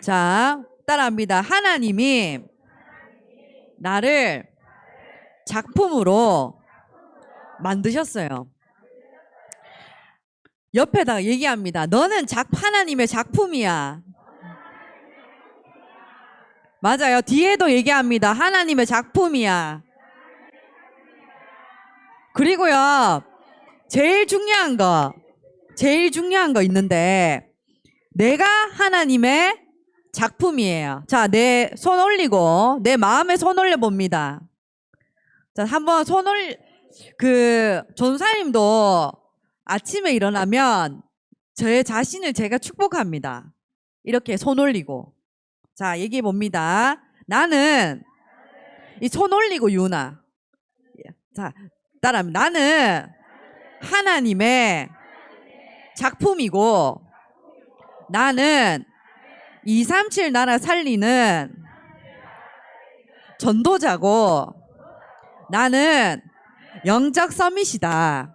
자, 따라합니다. 하나님이 나를 작품으로 만드셨어요. 옆에다가 얘기합니다. 너는 하나님의 작품이야. 맞아요. 뒤에도 얘기합니다. 하나님의 작품이야. 그리고요, 제일 중요한 거 있는데, 내가 하나님의 작품이에요. 자, 내 손 올리고, 내 마음에 손 올려봅니다. 자, 한번 전사님도 아침에 일어나면 제 자신을 제가 축복합니다. 이렇게 손 올리고. 자, 얘기해 봅니다. 나는, 이 손 올리고 유나. 자, 따라합니다. 나는 하나님의 작품이고, 나는 237 나라 살리는 전도자고, 나는 영적 서밋이다.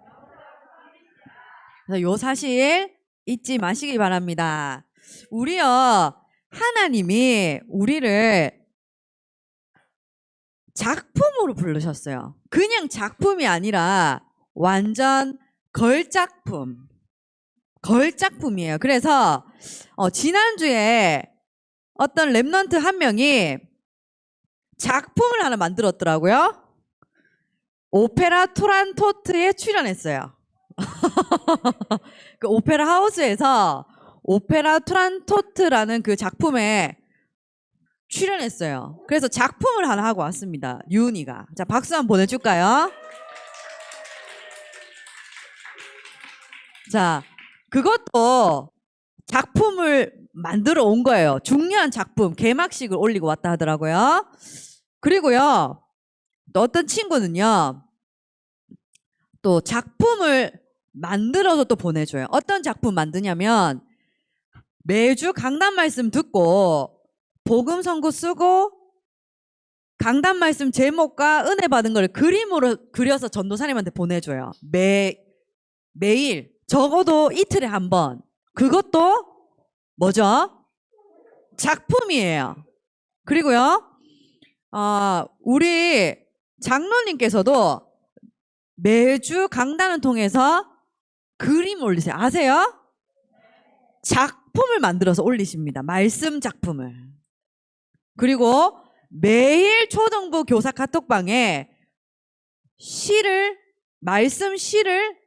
요 사실 잊지 마시기 바랍니다. 우리요, 하나님이 우리를 작품으로 부르셨어요. 그냥 작품이 아니라 완전 걸작품이에요. 그래서 지난주에 어떤 랩런트 한 명이 작품을 하나 만들었더라고요. 오페라 투란토트에 출연했어요. 그 오페라 하우스에서 오페라 투란토트라는 그 작품에 출연했어요. 그래서 작품을 하나 하고 왔습니다. 유은이가. 자, 박수 한번 보내줄까요? 자, 그것도 작품을 만들어 온 거예요. 중요한 작품, 개막식을 올리고 왔다 하더라고요. 그리고요, 또 어떤 친구는요, 또 작품을 만들어서 또 보내줘요. 어떤 작품 만드냐면, 매주 강단 말씀 듣고, 복음 선고 쓰고, 강단 말씀 제목과 은혜 받은 걸 그림으로 그려서 전도사님한테 보내줘요. 매일. 적어도 이틀에 한 번. 그것도 뭐죠? 작품이에요. 그리고요, 우리 장로님께서도 매주 강단을 통해서 그림 올리세요. 아세요? 작품을 만들어서 올리십니다. 말씀 작품을. 그리고 매일 초등부 교사 카톡방에 말씀 시를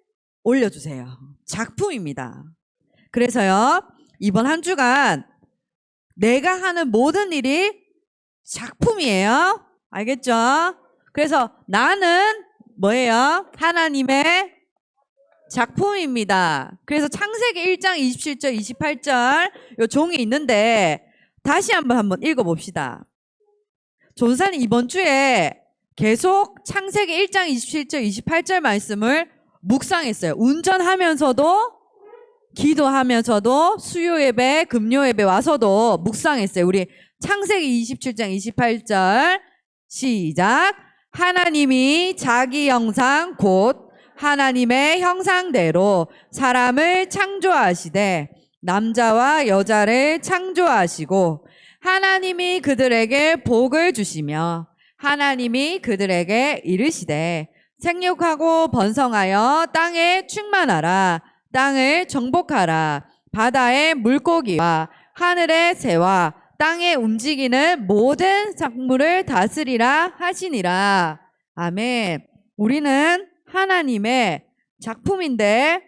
올려주세요. 작품입니다. 그래서요, 이번 한 주간 내가 하는 모든 일이 작품이에요. 알겠죠? 그래서 나는 뭐예요? 하나님의 작품입니다. 그래서 창세기 1장 27절, 28절 요 종이 있는데 다시 한번 읽어봅시다. 전사님 이번 주에 계속 창세기 1장 27절, 28절 말씀을 묵상했어요. 운전하면서도 기도하면서도 수요 예배, 금요 예배 와서도 묵상했어요. 우리 창세기 27장 28절 시작. 하나님이 자기 형상 곧 하나님의 형상대로 사람을 창조하시되 남자와 여자를 창조하시고 하나님이 그들에게 복을 주시며 하나님이 그들에게 이르시되 생육하고 번성하여 땅에 충만하라. 땅을 정복하라. 바다의 물고기와 하늘의 새와 땅에 움직이는 모든 작물을 다스리라 하시니라. 아멘. 우리는 하나님의 작품인데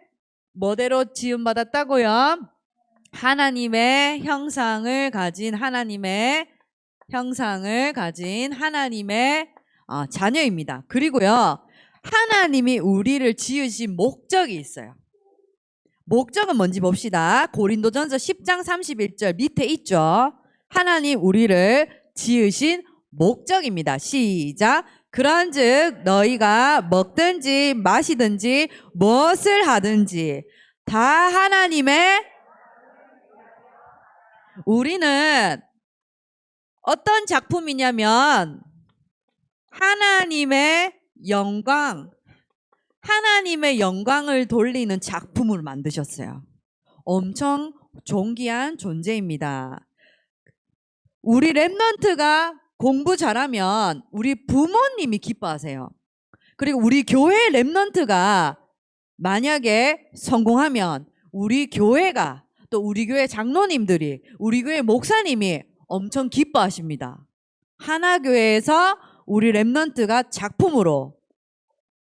뭐대로 지음받았다고요? 하나님의 형상을 가진 하나님의 자녀입니다. 그리고요, 하나님이 우리를 지으신 목적이 있어요. 목적은 뭔지 봅시다. 고린도전서 10장 31절 밑에 있죠. 하나님 우리를 지으신 목적입니다. 시작. 그런즉 너희가 먹든지 마시든지 무엇을 하든지 다 하나님의, 우리는 어떤 작품이냐면 하나님의 영광을 돌리는 작품을 만드셨어요. 엄청 존귀한 존재입니다. 우리 랩런트가 공부 잘하면 우리 부모님이 기뻐하세요. 그리고 우리 교회 랩런트가 만약에 성공하면 우리 교회가 또 우리 교회 장로님들이 우리 교회 목사님이 엄청 기뻐하십니다. 하나교회에서 우리 랩런트가 작품으로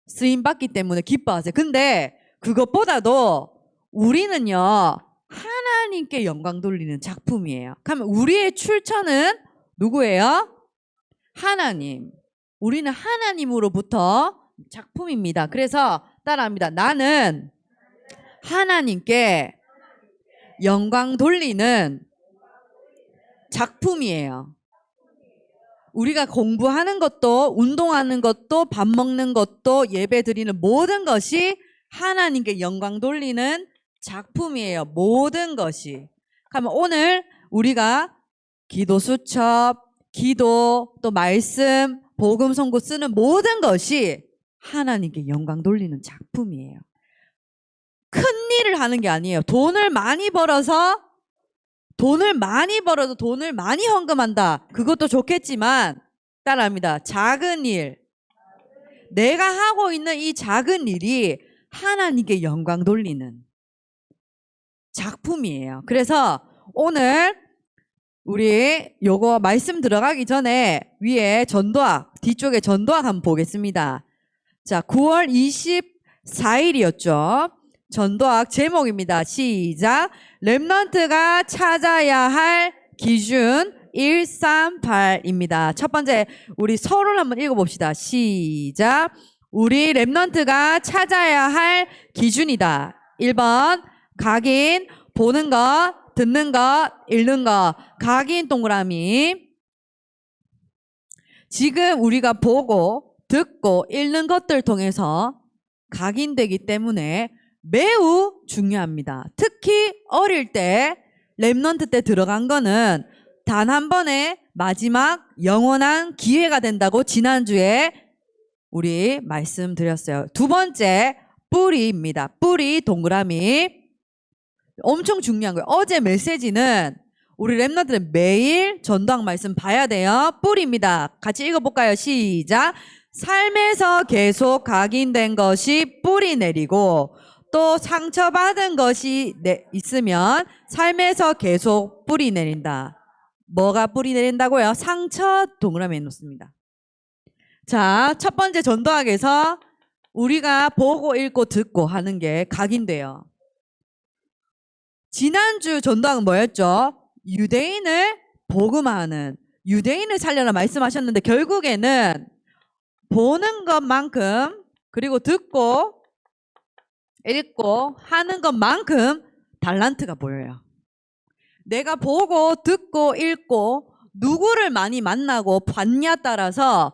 쓰임받기 때문에 기뻐하세요. 근데 그것보다도 우리는요 하나님께 영광 돌리는 작품이에요. 그러면 우리의 출처는 누구예요? 하나님. 우리는 하나님으로부터 작품입니다. 그래서 따라합니다. 나는 하나님께 영광 돌리는 작품이에요. 우리가 공부하는 것도 운동하는 것도 밥 먹는 것도 예배 드리는 모든 것이 하나님께 영광 돌리는 작품이에요. 모든 것이. 그러면 오늘 우리가 기도 수첩, 기도, 또 말씀, 복음 선고 쓰는 모든 것이 하나님께 영광 돌리는 작품이에요. 큰 일을 하는 게 아니에요. 돈을 많이 벌어서 돈을 많이 헌금한다. 그것도 좋겠지만 따라합니다. 작은 일. 내가 하고 있는 이 작은 일이 하나님께 영광 돌리는 작품이에요. 그래서 오늘 우리 요거 말씀 들어가기 전에 위에 전도학, 뒤쪽에 전도학 한번 보겠습니다. 자, 9월 24일이었죠. 전도학 제목입니다. 시작. 랩런트가 찾아야 할 기준 138입니다. 첫 번째 우리 서론 한번 읽어봅시다. 시작. 우리 랩런트가 찾아야 할 기준이다. 1번 각인, 보는 것, 듣는 것, 읽는 것. 각인 동그라미. 지금 우리가 보고 듣고 읽는 것들 통해서 각인되기 때문에 매우 중요합니다. 특히 어릴 때 랩런트 때 들어간 거는 단 한 번의 마지막 영원한 기회가 된다고 지난주에 우리 말씀드렸어요. 두 번째 뿌리입니다. 뿌리 동그라미. 엄청 중요한 거예요. 어제 메시지는 우리 랩런트는 매일 전도학 말씀 봐야 돼요. 뿌리입니다. 같이 읽어볼까요? 시작. 삶에서 계속 각인된 것이 뿌리 내리고 또 상처받은 것이 있으면 삶에서 계속 뿌리 내린다. 뭐가 뿌리 내린다고요? 상처 동그라미에 놓습니다. 자, 첫 번째 전도학에서 우리가 보고 읽고 듣고 하는 게 각인돼요. 지난주 전도학은 뭐였죠? 유대인을 복음화하는, 유대인을 살려라 말씀하셨는데 결국에는 보는 것만큼 그리고 듣고 읽고 하는 것만큼 달란트가 보여요. 내가 보고 듣고 읽고 누구를 많이 만나고 봤냐 따라서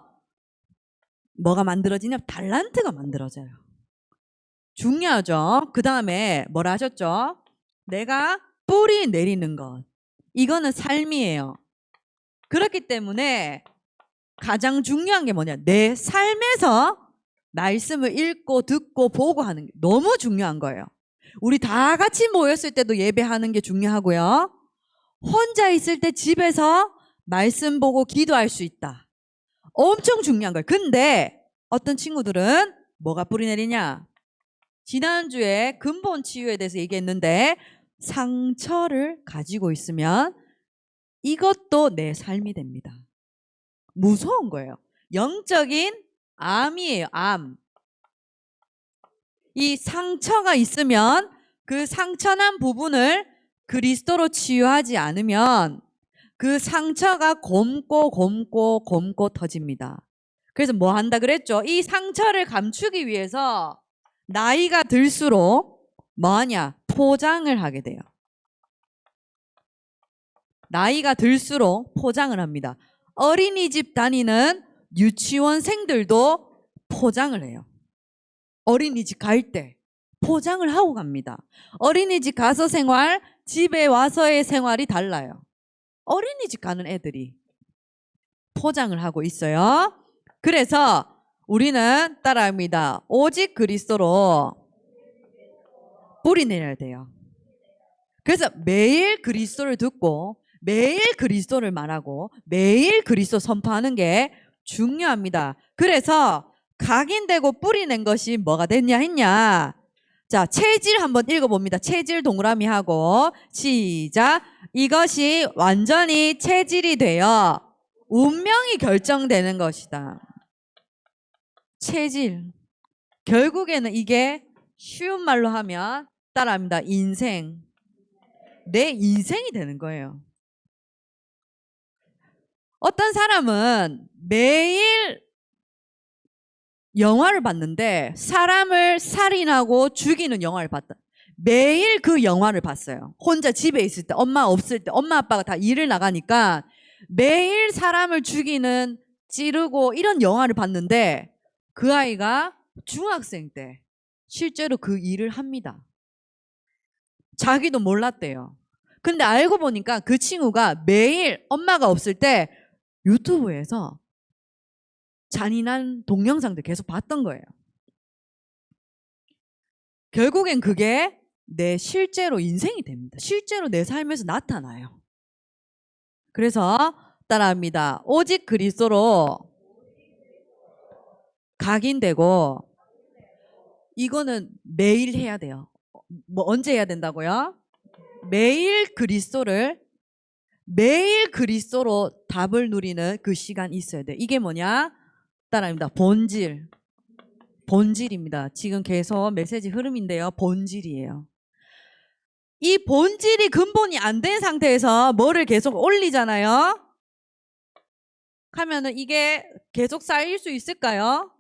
뭐가 만들어지냐? 달란트가 만들어져요. 중요하죠. 그 다음에 뭐라 하셨죠? 내가 뿌리 내리는 것. 이거는 삶이에요. 그렇기 때문에 가장 중요한 게 뭐냐? 내 삶에서 말씀을 읽고 듣고 보고 하는 게 너무 중요한 거예요. 우리 다 같이 모였을 때도 예배하는 게 중요하고요. 혼자 있을 때 집에서 말씀 보고 기도할 수 있다. 엄청 중요한 거예요. 근데 어떤 친구들은 뭐가 뿌리 내리냐? 지난주에 근본 치유에 대해서 얘기했는데 상처를 가지고 있으면 이것도 내 삶이 됩니다. 무서운 거예요. 영적인 암이에요. 암. 이 상처가 있으면 그 상처난 부분을 그리스도로 치유하지 않으면 그 상처가 곰고 터집니다. 그래서 뭐 한다 그랬죠? 이 상처를 감추기 위해서 나이가 들수록 뭐하냐? 포장을 하게 돼요. 나이가 들수록 포장을 합니다. 어린이집 다니는 유치원생들도 포장을 해요. 어린이집 갈 때 포장을 하고 갑니다. 어린이집 가서 생활, 집에 와서의 생활이 달라요. 어린이집 가는 애들이 포장을 하고 있어요. 그래서 우리는 따라합니다. 오직 그리스도로 뿌리 내려야 돼요. 그래서 매일 그리스도를 듣고 매일 그리스도를 말하고 매일 그리스도 선포하는 게 중요합니다. 그래서 각인되고 뿌리낸 것이 뭐가 됐냐 했냐. 자, 체질 한번 읽어봅니다. 체질 동그라미 하고 시작. 이것이 완전히 체질이 되어 운명이 결정되는 것이다. 체질. 결국에는 이게 쉬운 말로 하면 따라합니다. 인생. 내 인생이 되는 거예요. 어떤 사람은 매일 영화를 봤는데 사람을 살인하고 죽이는 영화를 봤다. 매일 그 영화를 봤어요. 혼자 집에 있을 때, 엄마 없을 때, 엄마 아빠가 다 일을 나가니까 매일 사람을 죽이는, 찌르고 이런 영화를 봤는데 그 아이가 중학생 때 실제로 그 일을 합니다. 자기도 몰랐대요. 근데 알고 보니까 그 친구가 매일 엄마가 없을 때 유튜브에서 잔인한 동영상들 계속 봤던 거예요. 결국엔 그게 내 실제로 인생이 됩니다. 실제로 내 삶에서 나타나요. 그래서 따라합니다. 오직 그리스도로 각인되고, 이거는 매일 해야 돼요. 뭐 언제 해야 된다고요? 매일 그리스도로 답을 누리는 그 시간이 있어야 돼. 이게 뭐냐? 따라합니다. 본질입니다. 지금 계속 메시지 흐름인데요. 본질이에요. 이 본질이 근본이 안 된 상태에서 뭐를 계속 올리잖아요. 하면은 이게 계속 쌓일 수 있을까요?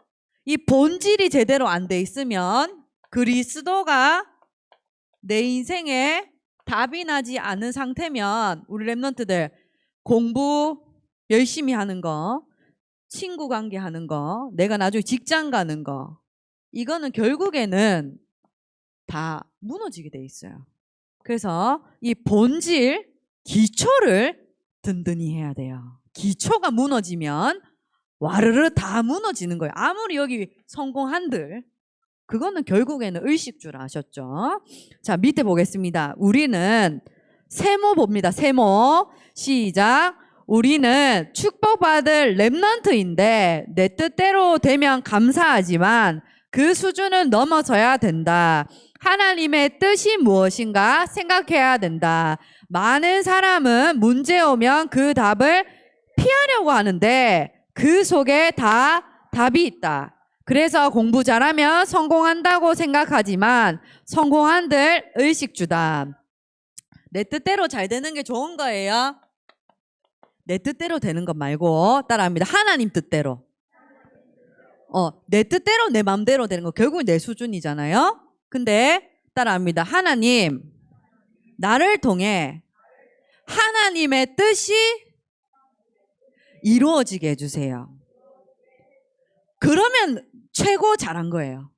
이 본질이 제대로 안 돼 있으면 그리스도가 내 인생에 답이 나지 않은 상태면 우리 랩런트들 공부 열심히 하는 거, 친구 관계 하는 거, 내가 나중에 직장 가는 거, 이거는 결국에는 다 무너지게 돼 있어요. 그래서 이 본질, 기초를 든든히 해야 돼요. 기초가 무너지면 와르르 다 무너지는 거예요. 아무리 여기 성공한들 그거는 결국에는 의식주라 아셨죠? 자, 밑에 보겠습니다. 우리는 세모 봅니다. 세모. 시작. 우리는 축복받을 랩넌트인데 내 뜻대로 되면 감사하지만 그 수준은 넘어서야 된다. 하나님의 뜻이 무엇인가 생각해야 된다. 많은 사람은 문제 오면 그 답을 피하려고 하는데 그 속에 다 답이 있다. 그래서 공부 잘하면 성공한다고 생각하지만 성공한들 의식주다. 내 뜻대로 잘 되는 게 좋은 거예요. 내 뜻대로 되는 것 말고 따라합니다. 하나님 뜻대로. 내 뜻대로 내 마음대로 되는 거 결국은 내 수준이잖아요. 근데 따라합니다. 하나님, 나를 통해 하나님의 뜻이 이루어지게 해주세요. 그러면 최고 잘한 거예요.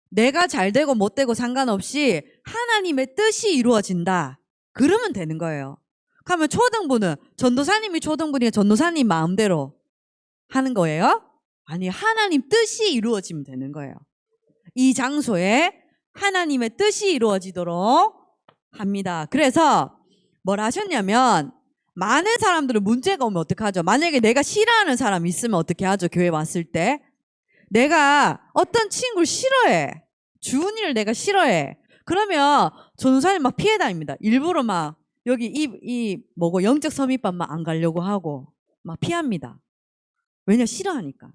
내가 잘 되고 못 되고 상관없이 하나님의 뜻이 이루어진다. 그러면 되는 거예요. 그러면 초등부는 전도사님이 초등부니까 전도사님 마음대로 하는 거예요? 아니, 하나님 뜻이 이루어지면 되는 거예요. 이 장소에 하나님의 뜻이 이루어지도록 합니다. 그래서 뭘 하셨냐면 많은 사람들은 문제가 오면 어떡하죠? 만약에 내가 싫어하는 사람이 있으면 어떻게 하죠? 교회 왔을 때 내가 어떤 친구를 싫어해. 주은이를 내가 싫어해. 그러면 전도사님 막 피해 다닙니다. 일부러 막 여기 영적 섬입반 막 안 가려고 하고 막 피합니다. 왜냐? 싫어하니까.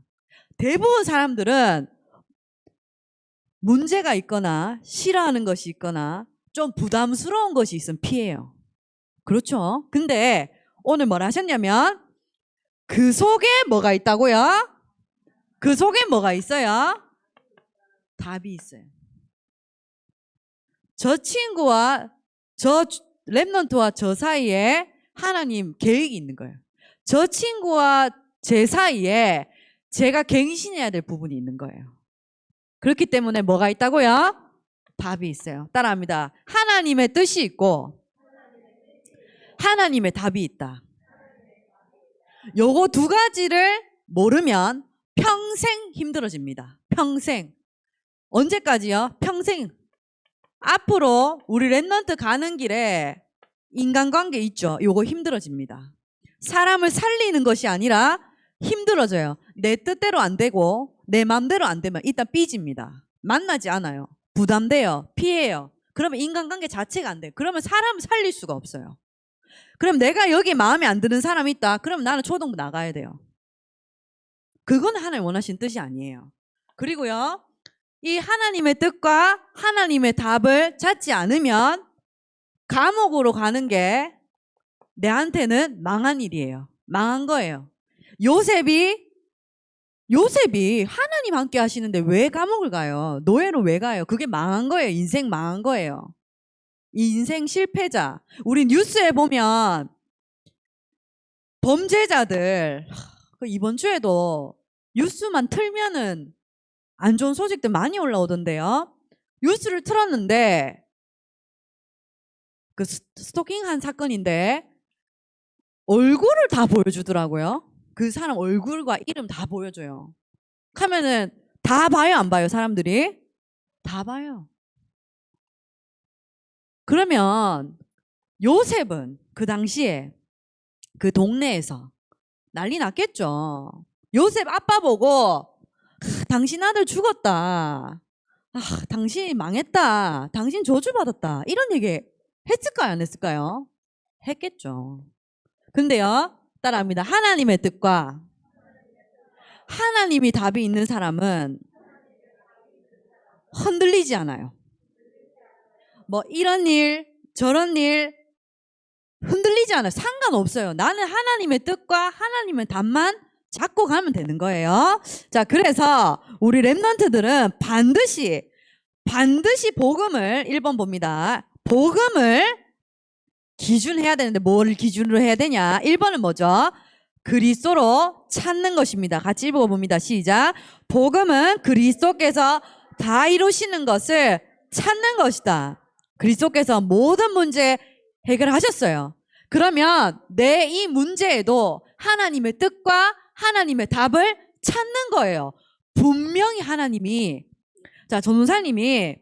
대부분 사람들은 문제가 있거나 싫어하는 것이 있거나 좀 부담스러운 것이 있으면 피해요. 그렇죠? 근데 오늘 뭘 하셨냐면 그 속에 뭐가 있다고요? 그 속에 뭐가 있어요? 답이 있어요. 저 친구와 저 랩넌트와 저 사이에 하나님 계획이 있는 거예요. 저 친구와 제 사이에 제가 갱신해야 될 부분이 있는 거예요. 그렇기 때문에 뭐가 있다고요? 답이 있어요. 따라합니다. 하나님의 뜻이 있고 하나님의 답이 있다. 요거 두 가지를 모르면 평생 힘들어집니다. 평생. 언제까지요? 평생. 앞으로 우리 랩넌트 가는 길에 인간관계 있죠. 요거 힘들어집니다. 사람을 살리는 것이 아니라 힘들어져요. 내 뜻대로 안 되고 내 맘대로 안 되면 일단 삐집니다. 만나지 않아요. 부담돼요. 피해요. 그러면 인간관계 자체가 안 돼요. 그러면 사람을 살릴 수가 없어요. 그럼 내가 여기 마음에 안 드는 사람이 있다. 그럼 나는 초등부 나가야 돼요. 그건 하나님 원하신 뜻이 아니에요. 그리고요. 이 하나님의 뜻과 하나님의 답을 찾지 않으면 감옥으로 가는 게 내한테는 망한 일이에요. 망한 거예요. 요셉이 하나님 함께 하시는데 왜 감옥을 가요? 노예로 왜 가요? 그게 망한 거예요. 인생 망한 거예요. 이 인생 실패자. 우리 뉴스에 보면 범죄자들 이번 주에도 뉴스만 틀면은 안 좋은 소식들 많이 올라오던데요. 뉴스를 틀었는데 그 스토킹한 사건인데 얼굴을 다 보여주더라고요. 그 사람 얼굴과 이름 다 보여줘요. 하면은 다 봐요, 안 봐요, 사람들이? 다 봐요. 그러면 요셉은 그 당시에 그 동네에서 난리 났겠죠. 요셉 아빠 보고 당신 아들 죽었다. 당신 망했다. 당신 저주받았다. 이런 얘기 했을까요, 안 했을까요? 했겠죠. 근데요, 따라합니다. 하나님의 뜻과 하나님이 답이 있는 사람은 흔들리지 않아요. 뭐 이런 일, 저런 일 흔들리지 않아요. 상관없어요. 나는 하나님의 뜻과 하나님의 답만 잡고 가면 되는 거예요. 자, 그래서 우리 랩런트들은 반드시 복음을 1번 봅니다. 복음을 기준해야 되는데 뭘 기준으로 해야 되냐? 1번은 뭐죠? 그리스도로 찾는 것입니다. 같이 읽어봅니다. 시작. 복음은 그리스도께서 다 이루시는 것을 찾는 것이다. 그리스도께서 모든 문제 해결하셨어요. 그러면 내 이 문제에도 하나님의 뜻과 하나님의 답을 찾는 거예요. 분명히 하나님이, 자, 전도사님이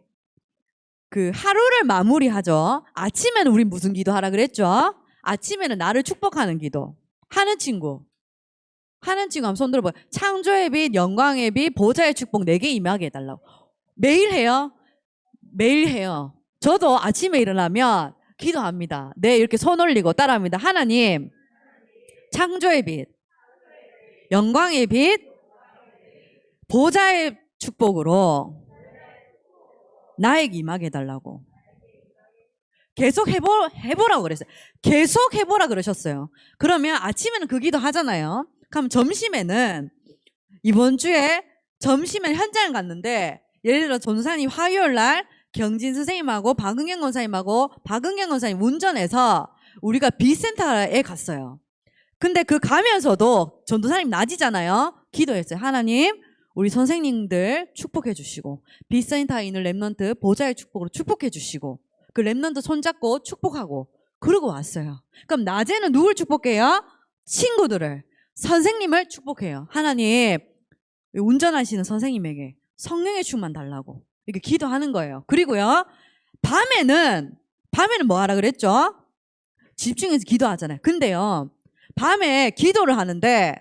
그 하루를 마무리하죠. 아침에는 우리 무슨 기도 하라 그랬죠? 아침에는 나를 축복하는 기도. 하는 친구 한번 손 들어봐요. 창조의 빛, 영광의 빛, 보좌의 축복 4개 임하게 해달라고. 매일 해요. 매일 해요. 저도 아침에 일어나면 기도합니다. 네, 이렇게 손 올리고 따라합니다. 하나님, 창조의 빛, 영광의 빛, 보좌의 축복으로 나에게 임하게 해달라고. 계속 해보라고 그랬어요. 계속 해보라 그러셨어요. 그러면 아침에는 그 기도 하잖아요. 그럼 점심에는, 이번 주에 점심에 현장을 갔는데, 예를 들어 전도사님 화요일 날 경진 선생님하고 박은경 권사님 운전해서 우리가 빛센터에 갔어요. 근데 그 가면서도 전도사님 낮이잖아요. 기도했어요. 하나님, 우리 선생님들 축복해 주시고, 빛센터에 있는 랩런트 보좌의 축복으로 축복해 주시고, 그 랩런트 손잡고 축복하고, 그러고 왔어요. 그럼 낮에는 누굴 축복해요? 친구들을, 선생님을 축복해요. 하나님, 운전하시는 선생님에게 성령의 충만 달라고 이렇게 기도하는 거예요. 그리고요, 밤에는 뭐 하라 그랬죠? 집중해서 기도하잖아요. 근데요, 밤에 기도를 하는데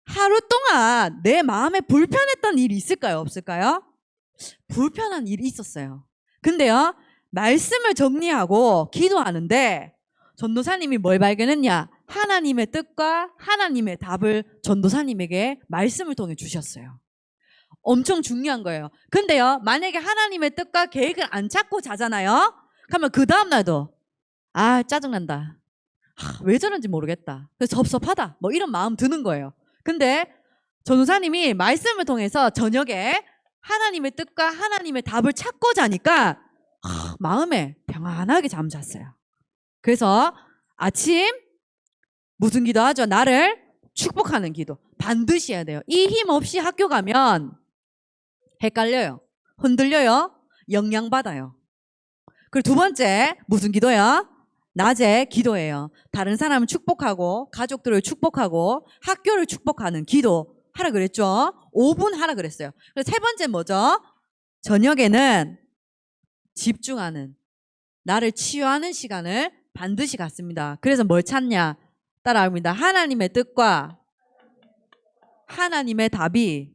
하루 동안 내 마음에 불편했던 일이 있을까요? 없을까요? 불편한 일이 있었어요. 근데요, 말씀을 정리하고 기도하는데 전도사님이 뭘 발견했냐? 하나님의 뜻과 하나님의 답을 전도사님에게 말씀을 통해 주셨어요. 엄청 중요한 거예요. 근데요, 만약에 하나님의 뜻과 계획을 안 찾고 자잖아요? 그러면 그 다음날도 짜증난다. 왜 저런지 모르겠다. 섭섭하다. 뭐 이런 마음 드는 거예요. 근데 전도사님이 말씀을 통해서 저녁에 하나님의 뜻과 하나님의 답을 찾고 자니까 마음에 평안하게 잠잤어요. 그래서 아침 무슨 기도 하죠? 나를 축복하는 기도 반드시 해야 돼요. 이 힘 없이 학교 가면 헷갈려요. 흔들려요. 영향받아요. 그리고 두 번째 무슨 기도요? 낮에 기도해요. 다른 사람을 축복하고 가족들을 축복하고 학교를 축복하는 기도 하라 그랬죠. 5분 하라 그랬어요. 그리고 세 번째 뭐죠? 저녁에는 집중하는, 나를 치유하는 시간을 반드시 같습니다. 그래서 뭘 찾냐? 따라합니다. 하나님의 뜻과 하나님의 답이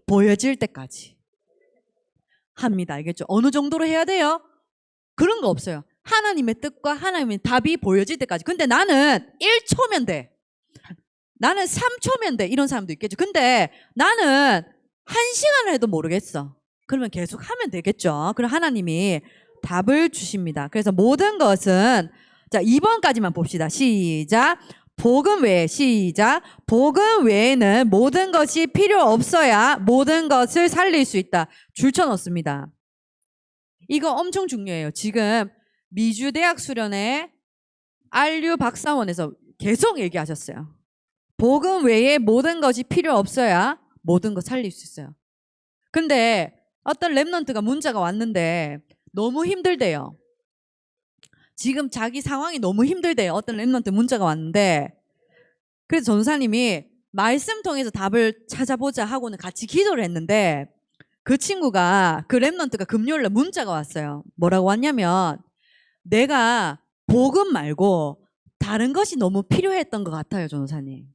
보여질 때까지 합니다. 알겠죠? 어느 정도로 해야 돼요? 그런 거 없어요. 하나님의 뜻과 하나님의 답이 보여질 때까지. 근데 나는 1초면 돼. 나는 3초면 돼. 이런 사람도 있겠죠. 근데 나는 1시간을 해도 모르겠어. 그러면 계속 하면 되겠죠. 그럼 하나님이 답을 주십니다. 그래서 모든 것은, 자, 2번까지만 봅시다. 시작. 복음 외에, 시작. 복음 외에는 모든 것이 필요 없어야 모든 것을 살릴 수 있다. 줄쳐놓습니다. 이거 엄청 중요해요. 지금 미주대학 수련회 안류 박사원에서 계속 얘기하셨어요. 복음 외에 모든 것이 필요 없어야 모든 것 살릴 수 있어요. 근데 어떤 랩런트가 문자가 왔는데 너무 힘들대요. 지금 자기 상황이 너무 힘들대요. 어떤 랩런트 문자가 왔는데, 그래서 전사님이 말씀 통해서 답을 찾아보자 하고는 같이 기도를 했는데, 그 친구가, 그 랩런트가 금요일날 문자가 왔어요. 뭐라고 왔냐면, 내가 복음 말고 다른 것이 너무 필요했던 것 같아요, 전사님.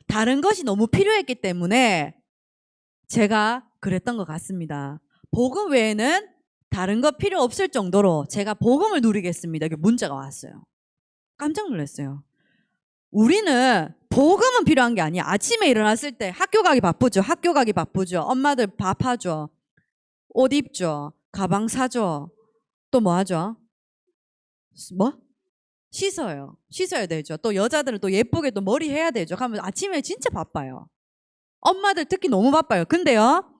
다른 것이 너무 필요했기 때문에 제가 그랬던 것 같습니다. 복음 외에는 다른 거 필요 없을 정도로 제가 복음을 누리겠습니다. 이렇게 문자가 왔어요. 깜짝 놀랐어요. 우리는 복음은 필요한 게 아니야. 아침에 일어났을 때 학교 가기 바쁘죠. 학교 가기 바쁘죠. 엄마들 밥 하죠. 옷 입죠. 가방 사죠. 또 뭐 하죠? 뭐? 씻어요. 씻어야 되죠. 또 여자들은 또 예쁘게 또 머리 해야 되죠. 그러면 아침에 진짜 바빠요. 엄마들 특히 너무 바빠요. 근데요,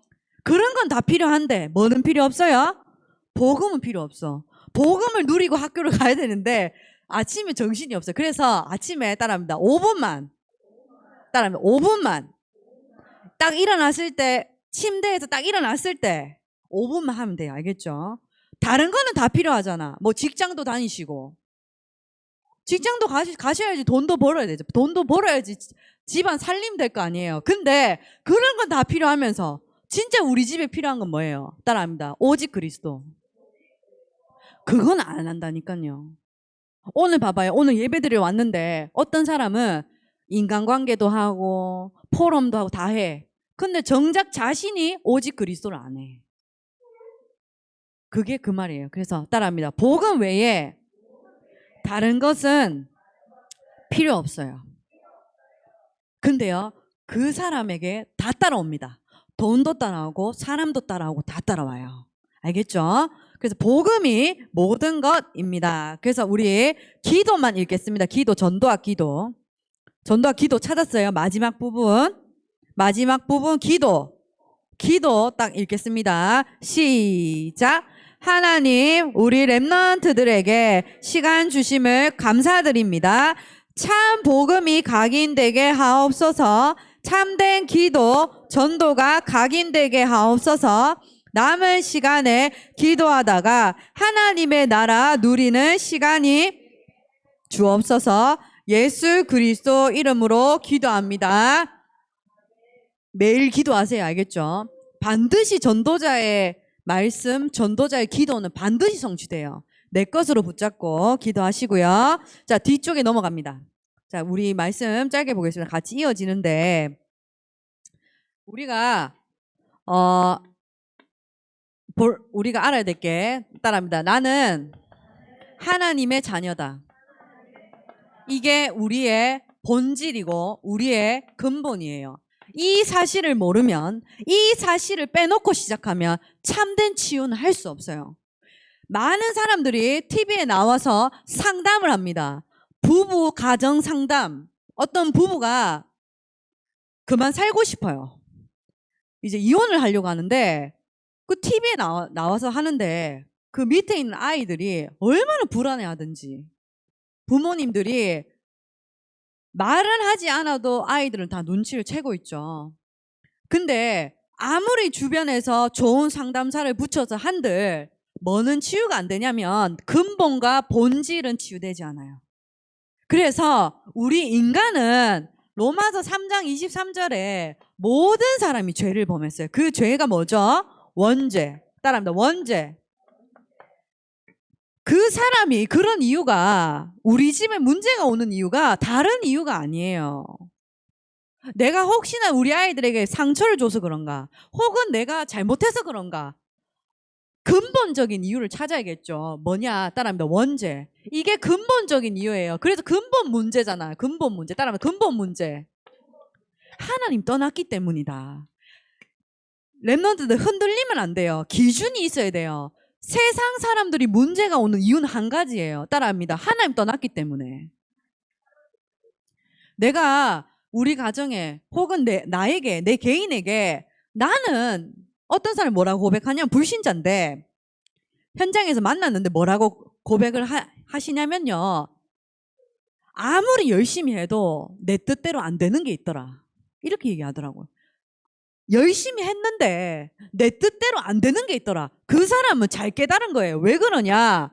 그런 건 다 필요한데 뭐는 필요 없어요? 복음은 필요 없어. 복음을 누리고 학교를 가야 되는데 아침에 정신이 없어요. 그래서 아침에 따라합니다. 5분만. 따라합니다. 5분만. 딱 일어났을 때, 침대에서 딱 일어났을 때 5분만 하면 돼요. 알겠죠? 다른 거는 다 필요하잖아. 뭐 직장도 다니시고. 직장도 가셔야지 돈도 벌어야 되죠. 돈도 벌어야지 집안 살림 될 거 아니에요. 근데 그런 건 다 필요하면서 진짜 우리 집에 필요한 건 뭐예요? 따라합니다. 오직 그리스도. 그건 안 한다니까요. 오늘 봐봐요. 오늘 예배드리러 왔는데 어떤 사람은 인간관계도 하고 포럼도 하고 다 해. 근데 정작 자신이 오직 그리스도를 안 해. 그게 그 말이에요. 그래서 따라합니다. 복음 외에 다른 것은 필요 없어요. 근데요, 그 사람에게 다 따라옵니다. 돈도 따라오고 사람도 따라오고 다 따라와요. 알겠죠? 그래서 복음이 모든 것입니다. 그래서 우리 기도만 읽겠습니다. 기도, 전도학 기도. 전도학 기도 찾았어요. 마지막 부분. 마지막 부분 기도. 기도 딱 읽겠습니다. 시작. 하나님, 우리 랩런트들에게 시간 주심을 감사드립니다. 참 복음이 각인되게 하옵소서. 참된 기도, 전도가 각인되게 하옵소서. 남은 시간에 기도하다가 하나님의 나라 누리는 시간이 주옵소서. 예수 그리스도 이름으로 기도합니다. 매일 기도하세요. 알겠죠? 반드시 전도자의 말씀, 전도자의 기도는 반드시 성취돼요. 내 것으로 붙잡고 기도하시고요. 자, 뒤쪽에 넘어갑니다. 자, 우리 말씀 짧게 보겠습니다. 같이 이어지는데, 우리가 우리가 알아야 될 게 따라합니다. 나는 하나님의 자녀다. 이게 우리의 본질이고 우리의 근본이에요. 이 사실을 모르면, 이 사실을 빼놓고 시작하면 참된 치유는 할 수 없어요. 많은 사람들이 TV에 나와서 상담을 합니다. 부부 가정 상담. 어떤 부부가 그만 살고 싶어요. 이제 이혼을 하려고 하는데 그 TV에 나와서 하는데 그 밑에 있는 아이들이 얼마나 불안해하든지, 부모님들이 말은 하지 않아도 아이들은 다 눈치를 채고 있죠. 근데 아무리 주변에서 좋은 상담사를 붙여서 한들 뭐는 치유가 안 되냐면 근본과 본질은 치유되지 않아요. 그래서 우리 인간은 로마서 3장 23절에 모든 사람이 죄를 범했어요. 그 죄가 뭐죠? 원죄. 따라합니다. 원죄. 그 사람이 그런 이유가 우리 집에 문제가 오는 이유가 다른 이유가 아니에요. 내가 혹시나 우리 아이들에게 상처를 줘서 그런가, 혹은 내가 잘못해서 그런가, 근본적인 이유를 찾아야겠죠. 뭐냐? 따라합니다. 원죄. 이게 근본적인 이유예요. 그래서 근본 문제잖아요. 근본 문제. 따라합니다. 근본 문제. 하나님 떠났기 때문이다. 랩런트들 흔들리면 안 돼요. 기준이 있어야 돼요. 세상 사람들이 문제가 오는 이유는 한 가지예요. 따라합니다. 하나님 떠났기 때문에. 내가 우리 가정에 혹은 나에게, 내 개인에게, 나는 어떤 사람이 뭐라고 고백하냐면 불신자인데 현장에서 만났는데 뭐라고 고백을 하시냐면요. 아무리 열심히 해도 내 뜻대로 안 되는 게 있더라. 이렇게 얘기하더라고요. 열심히 했는데 내 뜻대로 안 되는 게 있더라. 그 사람은 잘 깨달은 거예요. 왜 그러냐?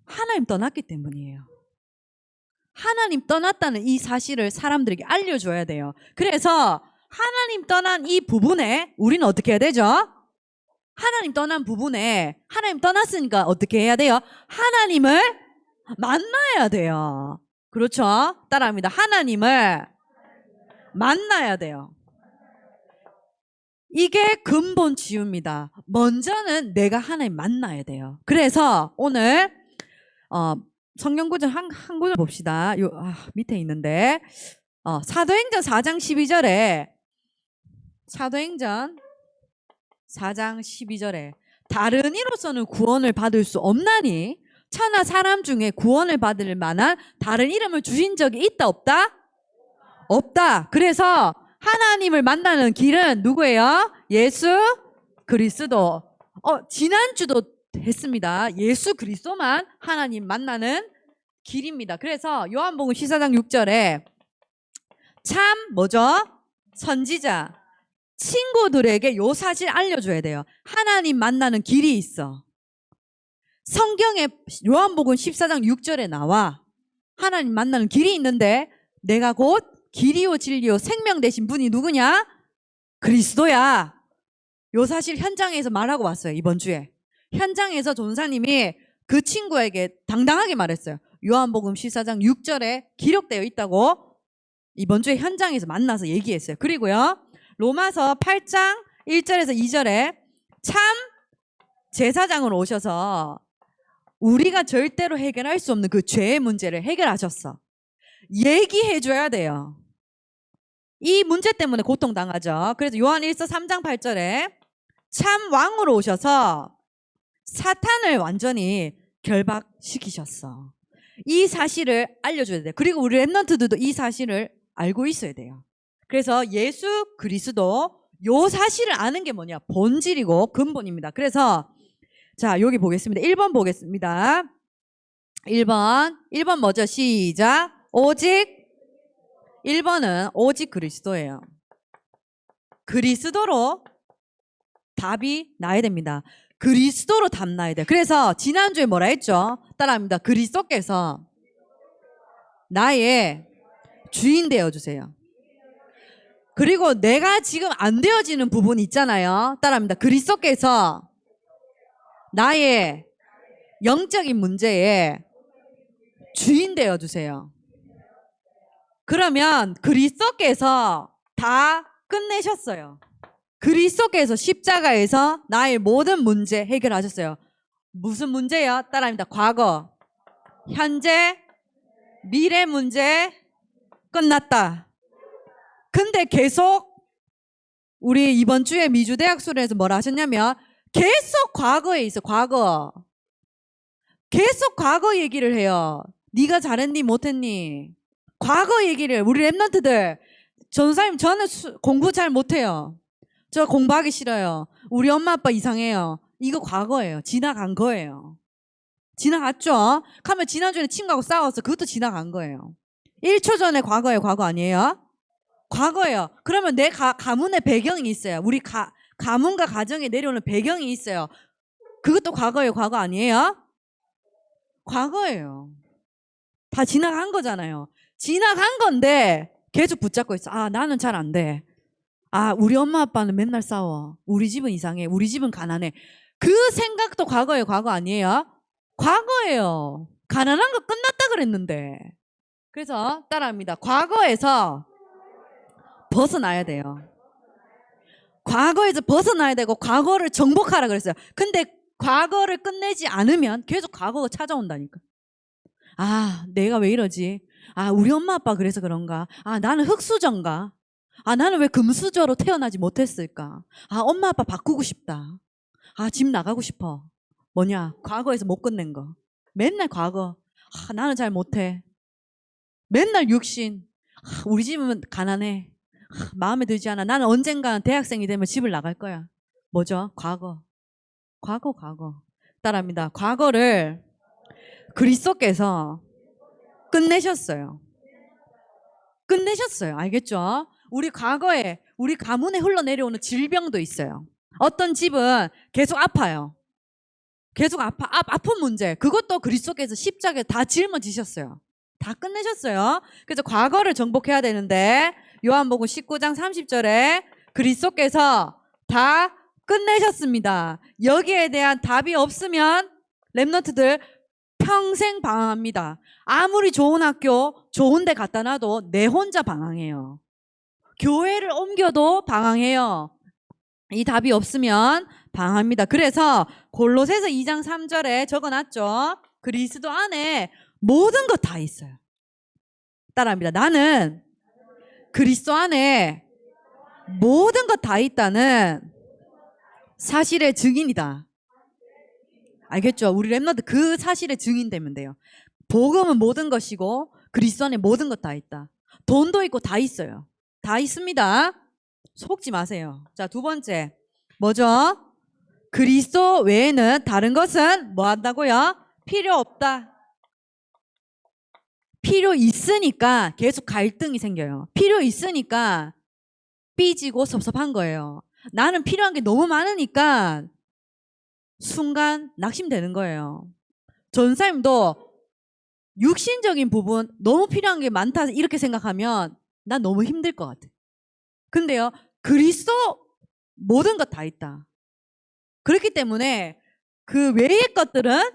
하나님 떠났기 때문이에요. 하나님 떠났다는 이 사실을 사람들에게 알려줘야 돼요. 그래서 하나님 떠난 이 부분에 우리는 어떻게 해야 되죠? 하나님 떠난 부분에 하나님 떠났으니까 어떻게 해야 돼요? 하나님을 만나야 돼요. 그렇죠? 따라합니다. 하나님을 만나야 돼요. 이게 근본 지유입니다. 먼저는 내가 하나님 만나야 돼요. 그래서 오늘 성경 구절 한 구절 봅시다. 밑에 있는데 사도행전 4장 12절에 사도행전 4장 12절에 다른 이로서는 구원을 받을 수 없나니 천하 사람 중에 구원을 받을 만한 다른 이름을 주신 적이 있다 없다? 없다. 그래서 하나님을 만나는 길은 누구예요? 예수 그리스도. 지난주도 했습니다. 예수 그리스도만 하나님 만나는 길입니다. 그래서 요한복음 14장 6절에 참 뭐죠? 선지자 친구들에게 요 사실 알려줘야 돼요. 하나님 만나는 길이 있어. 성경에 요한복음 14장 6절에 나와 하나님 만나는 길이 있는데 내가 곧 길이요 진리요 생명 되신 분이 누구냐? 그리스도야. 요 사실 현장에서 말하고 왔어요. 이번 주에 현장에서 전사님이 그 친구에게 당당하게 말했어요. 요한복음 14장 6절에 기록되어 있다고 이번 주에 현장에서 만나서 얘기했어요. 그리고요 로마서 8장 1절에서 2절에 참 제사장으로 오셔서 우리가 절대로 해결할 수 없는 그 죄의 문제를 해결하셨어. 얘기해줘야 돼요. 이 문제 때문에 고통당하죠. 그래서 요한 1서 3장 8절에 참 왕으로 오셔서 사탄을 완전히 결박시키셨어. 이 사실을 알려줘야 돼요. 그리고 우리 랩런트들도 이 사실을 알고 있어야 돼요. 그래서 예수 그리스도 요 사실을 아는 게 뭐냐? 본질이고 근본입니다. 그래서 자 여기 보겠습니다. 1번 보겠습니다. 1번 뭐죠? 시작. 오직 1번은 오직 그리스도예요. 그리스도로 답이 나야 됩니다. 그리스도로 답 나야 돼요. 그래서 지난주에 뭐라 했죠? 따라합니다. 그리스도께서 나의 주인 되어주세요. 그리고 내가 지금 안 되어지는 부분이 있잖아요. 따라합니다. 그리스도께서 나의 영적인 문제에 주인 되어주세요. 그러면 그리스도께서 다 끝내셨어요. 그리스도께서 십자가에서 나의 모든 문제 해결하셨어요. 무슨 문제요? 따라합니다. 과거, 현재, 미래 문제 끝났다. 근데 계속 우리 이번 주에 미주대학 수련에서 뭐라 하셨냐면 계속 과거에 있어. 과거. 계속 과거 얘기를 해요. 네가 잘했니 못했니? 과거 얘기를. 우리 랩런트들 전사님 저는 공부 잘 못해요. 저 공부하기 싫어요. 우리 엄마 아빠 이상해요. 이거 과거예요. 지나간 거예요. 지나갔죠? 하면 지난주에 친구하고 싸웠어. 그것도 지나간 거예요. 1초 전에 과거예요. 과거 아니에요? 과거예요. 그러면 내 가문의 배경이 있어요. 우리 가문과 가정에 내려오는 배경이 있어요. 그것도 과거예요. 과거 아니에요? 과거예요. 다 지나간 거잖아요. 지나간 건데 계속 붙잡고 있어. 아, 나는 잘 안 돼. 아, 우리 엄마 아빠는 맨날 싸워. 우리 집은 이상해. 우리 집은 가난해. 그 생각도 과거예요. 과거 아니에요? 과거예요. 가난한 거 끝났다 그랬는데. 그래서 따라합니다. 과거에서 벗어나야 돼요. 과거에서 벗어나야 되고 과거를 정복하라 그랬어요. 근데 과거를 끝내지 않으면 계속 과거가 찾아온다니까. 아, 내가 왜 이러지? 아, 우리 엄마 아빠 그래서 그런가? 아, 나는 흙수저인가? 아, 나는 왜 금수저로 태어나지 못했을까? 아, 엄마 아빠 바꾸고 싶다. 아, 집 나가고 싶어. 뭐냐? 과거에서 못 끝낸 거. 맨날 과거. 아, 나는 잘 못해. 맨날 육신. 아, 우리 집은 가난해. 아, 마음에 들지 않아. 나는 언젠가 대학생이 되면 집을 나갈 거야. 뭐죠? 과거. 과거. 따라합니다. 과거를 그리스도께서 끝내셨어요. 끝내셨어요. 알겠죠? 우리 과거에, 우리 가문에 흘러내려오는 질병도 있어요. 어떤 집은 계속 아파요. 계속 아픈 문제. 그것도 그리스도께서 십자가에 다 짊어지셨어요. 다 끝내셨어요. 그래서 과거를 정복해야 되는데 요한복음 19장 30절에 그리스도께서 다 끝내셨습니다. 여기에 대한 답이 없으면 랩런트들 평생 방황합니다. 아무리 좋은 학교, 좋은 데 갖다 놔도 내 혼자 방황해요. 교회를 옮겨도 방황해요. 이 답이 없으면 방황합니다. 그래서 골로새서 2장 3절에 적어놨죠. 그리스도 안에 모든 것 다 있어요. 따라합니다. 나는 그리스도 안에 모든 것 다 있다는 사실의 증인이다. 알겠죠? 우리 랩런트 그 사실의 증인 되면 돼요. 복음은 모든 것이고 그리스도 안에 모든 것 다 있다. 돈도 있고 다 있어요. 다 있습니다. 속지 마세요. 자, 두 번째 뭐죠? 그리스도 외에는 다른 것은 뭐 한다고요? 필요 없다. 필요 있으니까 계속 갈등이 생겨요. 필요 있으니까 삐지고 섭섭한 거예요. 나는 필요한 게 너무 많으니까 순간 낙심되는 거예요. 전사님도 육신적인 부분 너무 필요한 게 많다 이렇게 생각하면 난 너무 힘들 것 같아. 근데요, 그리스도 모든 것 다 있다. 그렇기 때문에 그 외의 것들은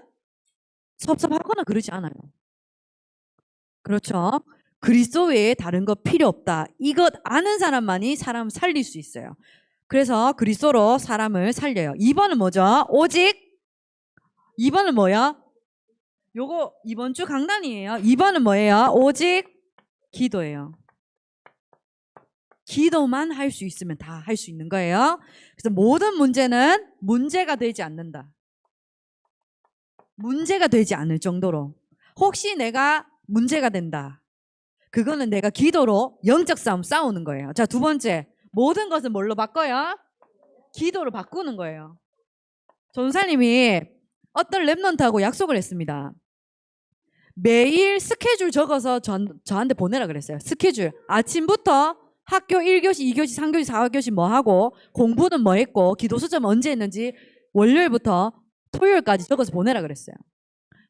섭섭하거나 그러지 않아요. 그렇죠? 그리스도 외에 다른 거 필요 없다. 이것 아는 사람만이 사람 살릴 수 있어요. 그래서 그리스도로 사람을 살려요. 2번은 뭐죠? 오직 2번은 뭐야? 요거 이번 주 강단이에요. 2번은 뭐예요? 오직 기도예요. 기도만 할 수 있으면 다 할 수 있는 거예요. 그래서 모든 문제는 문제가 되지 않는다. 문제가 되지 않을 정도로. 혹시 내가 문제가 된다. 그거는 내가 기도로 영적 싸움 싸우는 거예요. 자, 두 번째. 모든 것을 뭘로 바꿔요? 기도로 바꾸는 거예요. 전사님이 어떤 랩런트하고 약속을 했습니다. 매일 스케줄 적어서 저한테 보내라 그랬어요. 스케줄. 아침부터 학교 1교시, 2교시, 3교시, 4교시 뭐 하고 공부는 뭐 했고 기도 수점 언제 했는지 월요일부터 토요일까지 적어서 보내라 그랬어요.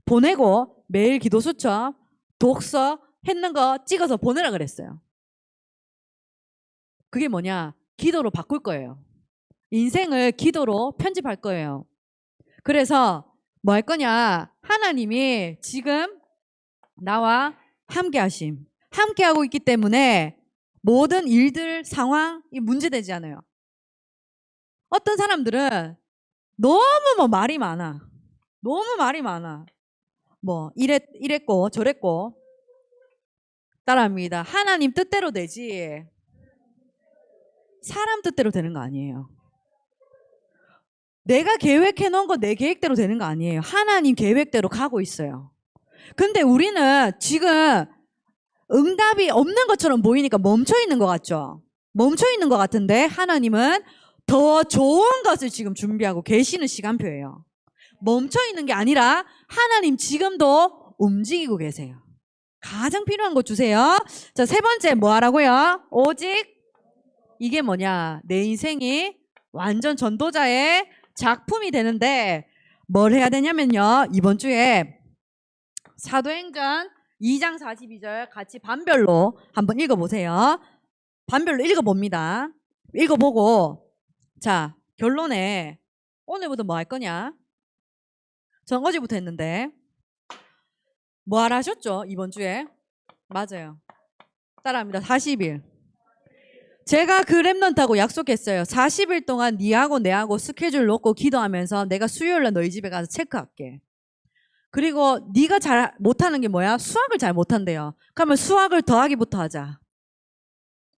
보내고 매일 기도 수첩, 독서 했는 거 찍어서 보내라 그랬어요. 그게 뭐냐? 기도로 바꿀 거예요. 인생을 기도로 편집할 거예요. 그래서 뭐 할 거냐? 하나님이 지금 나와 함께 하고 있기 때문에 모든 일들, 상황이 문제되지 않아요. 어떤 사람들은 너무 뭐 말이 많아. 너무 말이 많아. 뭐 이랬고 저랬고. 따라합니다. 하나님 뜻대로 되지 사람 뜻대로 되는 거 아니에요. 내가 계획해 놓은 거 내 계획대로 되는 거 아니에요. 하나님 계획대로 가고 있어요. 근데 우리는 지금 응답이 없는 것처럼 보이니까 멈춰 있는 것 같죠? 멈춰 있는 것 같은데 하나님은 더 좋은 것을 지금 준비하고 계시는 시간표예요. 멈춰 있는 게 아니라 하나님 지금도 움직이고 계세요. 가장 필요한 거 주세요. 자, 세 번째 뭐 하라고요? 오직 이게 뭐냐? 내 인생이 완전 전도자의 작품이 되는데 뭘 해야 되냐면요. 이번 주에 사도행전 2장 42절 같이 반별로 한번 읽어보세요. 반별로 읽어봅니다. 읽어보고 자 결론에 오늘부터 뭐 할 거냐? 전 어제부터 했는데. 뭐 하라 하셨죠? 이번 주에? 맞아요. 따라합니다. 40일. 제가 그 랩런트하고 약속했어요. 40일 동안 니하고 내하고 스케줄 놓고 기도하면서 내가 수요일날 너희 집에 가서 체크할게. 그리고 네가 잘 못하는 게 뭐야? 수학을 잘 못한대요. 그러면 수학을 더하기부터 하자.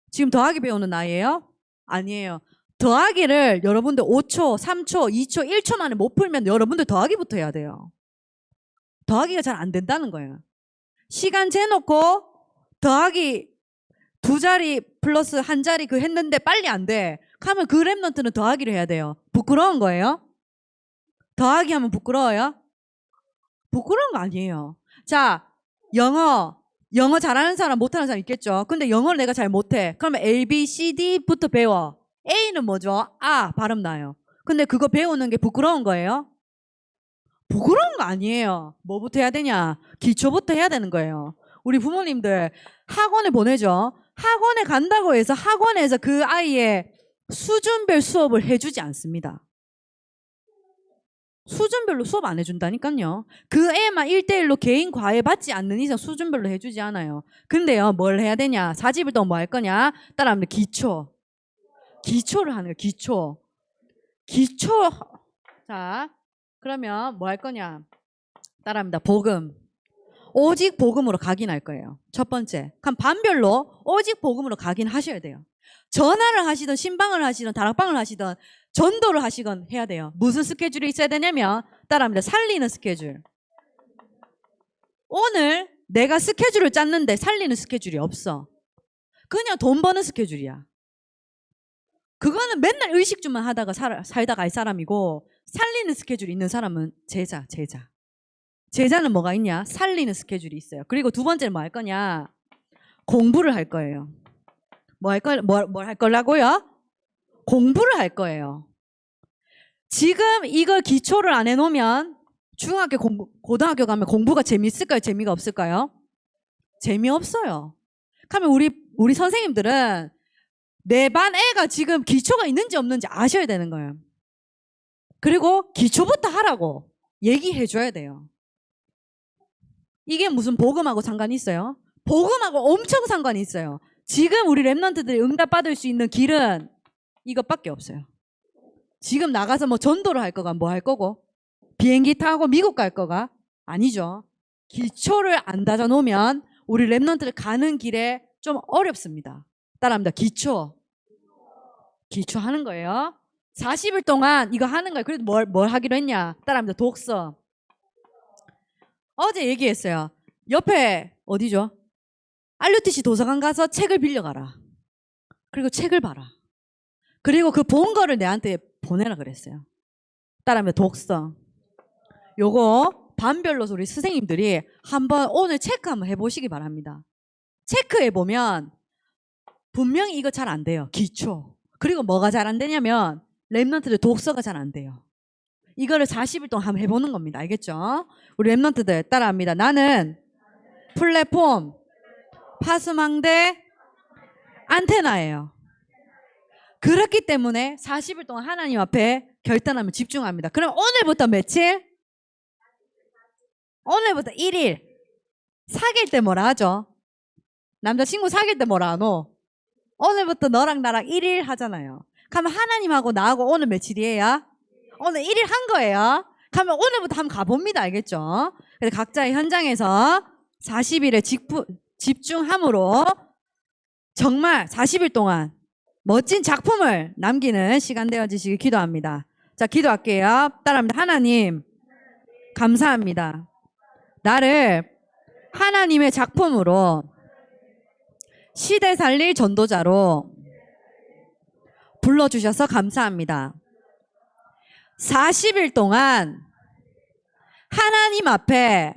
지금 더하기 배우는 나이에요? 아니에요. 더하기를 여러분들 5초, 3초, 2초, 1초 만에 못 풀면 여러분들 더하기부터 해야 돼요. 더하기가 잘 안 된다는 거예요. 시간 재놓고 더하기 2자리 플러스 1자리 그 했는데 빨리 안 돼. 그러면 그 랩런트는 더하기를 해야 돼요. 부끄러운 거예요? 더하기 하면 부끄러워요? 부끄러운 거 아니에요. 자, 영어 잘하는 사람 못하는 사람 있겠죠. 근데 영어를 내가 잘 못해. 그러면 A, B, C, D부터 배워. A는 뭐죠? 아, 발음 나요. 근데 그거 배우는 게 부끄러운 거예요? 부끄러운 거 아니에요. 뭐부터 해야 되냐? 기초부터 해야 되는 거예요. 우리 부모님들 학원에 보내죠. 학원에 간다고 해서 학원에서 그 아이의 수준별 수업을 해주지 않습니다. 수준별로 수업 안 해준다니까요. 그 애만 1대1로 개인 과외 받지 않는 이상 수준별로 해주지 않아요. 근데요, 뭘 해야 되냐? 40일 동안 뭐 할 거냐? 따라합니다. 기초를 하는 거예요. 기초. 자, 그러면 뭐 할 거냐? 따라합니다. 복음. 오직 복음으로 각인할 거예요. 첫 번째. 그럼 반별로 오직 복음으로 각인하셔야 돼요. 전화를 하시든 신방을 하시든 다락방을 하시든 전도를 하시건 해야 돼요. 무슨 스케줄이 있어야 되냐면 따라합니다. 살리는 스케줄. 오늘 내가 스케줄을 짰는데 살리는 스케줄이 없어. 그냥 돈 버는 스케줄이야. 그거는 맨날 의식주만 하다가 살다가 할 사람이고 살리는 스케줄이 있는 사람은 제자. 제자는 뭐가 있냐? 살리는 스케줄이 있어요. 그리고 두 번째는 뭐 할 거냐? 공부를 할 거예요. 뭘 할 거라고요? 공부를 할 거예요. 지금 이걸 기초를 안 해놓으면 중학교 고등학교 가면 공부가 재미있을까요? 재미가 없을까요? 재미없어요. 그러면 우리 선생님들은 내 반 애가 지금 기초가 있는지 없는지 아셔야 되는 거예요. 그리고 기초부터 하라고 얘기해 줘야 돼요. 이게 무슨 복음하고 상관이 있어요? 복음하고 엄청 상관이 있어요. 지금 우리 랩런트들이 응답받을 수 있는 길은 이것밖에 없어요. 지금 나가서 뭐 전도를 할 거가 뭐 할 거고 비행기 타고 미국 갈 거가 아니죠. 기초를 안 다져 놓으면 우리 랩런트들 가는 길에 좀 어렵습니다. 따라합니다. 기초 하는 거예요. 40일 동안 이거 하는 거예요. 그래도 뭘 하기로 했냐? 따라합니다. 독서. 어제 얘기했어요. 옆에 어디죠? RUTC 도서관 가서 책을 빌려가라. 그리고 책을 봐라. 그리고 그 본 거를 내한테 보내라 그랬어요. 따라하면 독서. 요거 반별로 우리 선생님들이 한번 오늘 체크 한번 해보시기 바랍니다. 체크해보면 분명히 이거 잘 안 돼요. 기초. 그리고 뭐가 잘 안 되냐면 랩런트들 독서가 잘 안 돼요. 이거를 40일 동안 한번 해보는 겁니다. 알겠죠? 우리 랩런트들 따라합니다. 나는 플랫폼, 파수망대, 안테나예요. 그렇기 때문에 40일 동안 하나님 앞에 결단하면 집중합니다. 그럼 오늘부터 며칠? 오늘부터 1일. 사귈 때 뭐라 하죠? 남자친구 사귈 때 뭐라 하노? 오늘부터 너랑 나랑 1일 하잖아요. 그러면 하나님하고 나하고 오늘 며칠이에요? 오늘 1일 한 거예요. 그러면 오늘부터 한번 가봅니다. 알겠죠? 그래서 각자의 현장에서 40일에 집중함으로 정말 40일 동안 멋진 작품을 남기는 시간 되어지시길 기도합니다. 자, 기도할게요. 따라합니다. 하나님, 감사합니다. 나를 하나님의 작품으로 시대 살릴 전도자로 불러주셔서 감사합니다. 40일 동안 하나님 앞에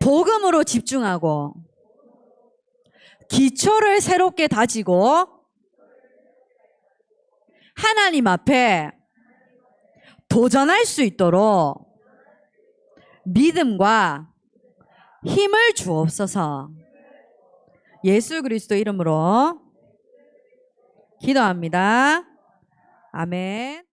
복음으로 집중하고 기초를 새롭게 다지고 하나님 앞에 도전할 수 있도록 믿음과 힘을 주옵소서. 예수 그리스도 이름으로 기도합니다. 아멘.